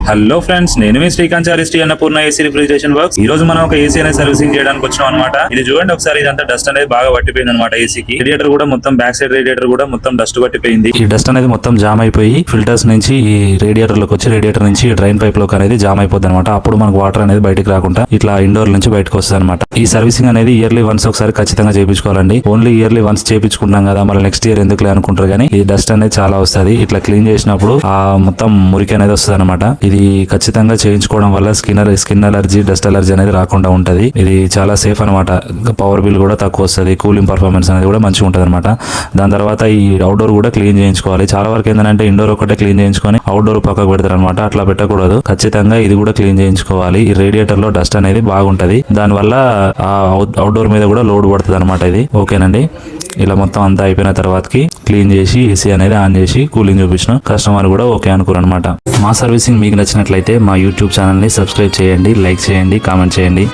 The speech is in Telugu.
హలో ఫ్రెండ్స్, నేను మీ శ్రీకాంత్ చారిస్టీ అన్నపూర్ణ ఏసీ రిఫ్రిజరేషన్ వర్క్స్. ఈ రోజు మనం ఒక ఏసీ అనేది సర్వీసింగ్ చేయడానికి వచ్చాం అనమాట. ఇది చూడండి ఒకసారి, ఇదంతా డస్ట్ అనేది బాగా పట్టిపోయింది అనమాట. ఏసీకి రేడియేటర్ కూడా మొత్తం బ్యాక్ సైడ్ రేడియేటర్ కూడా మొత్తం డస్ట్ పట్టిపోయింది. ఈ డస్ట్ అనేది మొత్తం జామ్ అయిపోయి ఫిల్టర్స్ నుంచి ఈ రేడియేటర్ లోకి వచ్చి రేడియేటర్ నుంచి డ్రైన్ పైప్ లోకి అనేది జామ్ అయిపోద్ది అనమాట. అప్పుడు మనకు వాటర్ అనేది బయటకు రాకుండా ఇట్లా ఇండోర్ నుంచి బయటకు వస్తుంది అనమాట. ఈ సర్వీసింగ్ అనేది ఇయర్లీ వన్స్ ఒకసారి ఖచ్చితంగా చేయించుకోవాలండి. ఓన్లీ ఇయర్లీ వన్స్ చేయించుకుంటాం కదా, మళ్ళీ నెక్స్ట్ ఇయర్ ఎందుకు అనుకుంటారు, కానీ ఈ డస్ట్ అనేది చాలా వస్తుంది. ఇట్లా క్లీన్ చేసినప్పుడు ఆ మొత్తం మురికి అనేది వస్తుంది అనమాట. ఇది ఖచ్చితంగా చేయించుకోవడం వల్ల స్కిన్ అలర్జీ, డస్ట్ అలర్జీ అనేది రాకుండా ఉంటది. ఇది చాలా సేఫ్ అనమాట. పవర్ బిల్ కూడా తక్కువ వస్తుంది. కూలింగ్ పర్ఫార్మెన్స్ అనేది కూడా మంచిగా ఉంటది అనమాట. దాని తర్వాత ఈ అవుట్డోర్ కూడా క్లీన్ చేయించుకోవాలి. చాలా వరకు ఏంటంటే ఇండోర్ ఒకటే క్లీన్ చేయించుకొని అవుట్డోర్ పక్కకు పెడతారు అనమాట. అట్లా పెట్టకూడదు. ఖచ్చితంగా ఇది కూడా క్లీన్ చేయించుకోవాలి. ఈ రేడియేటర్ లో డస్ట్ అనేది బాగుంటది. దానివల్ల ఆ అవుట్డోర్ మీద కూడా లోడ్ పడుతుంది అనమాట. ఇది ఓకేనండి. ఇలా మొత్తం అంతా అయిపోయిన తర్వాతకి క్లీన్ చేసి ఏసీ అనేది ఆన్ చేసి కూలింగ్ చూపించిన కస్టమర్ కూడా ఓకే అనుకోరు అనమాట. మా సర్వీసింగ్ మీకు నచ్చినట్లయితే మా యూట్యూబ్ ఛానల్ ని సబ్స్క్రైబ్ చేయండి, లైక్ చేయండి, కామెంట్ చేయండి.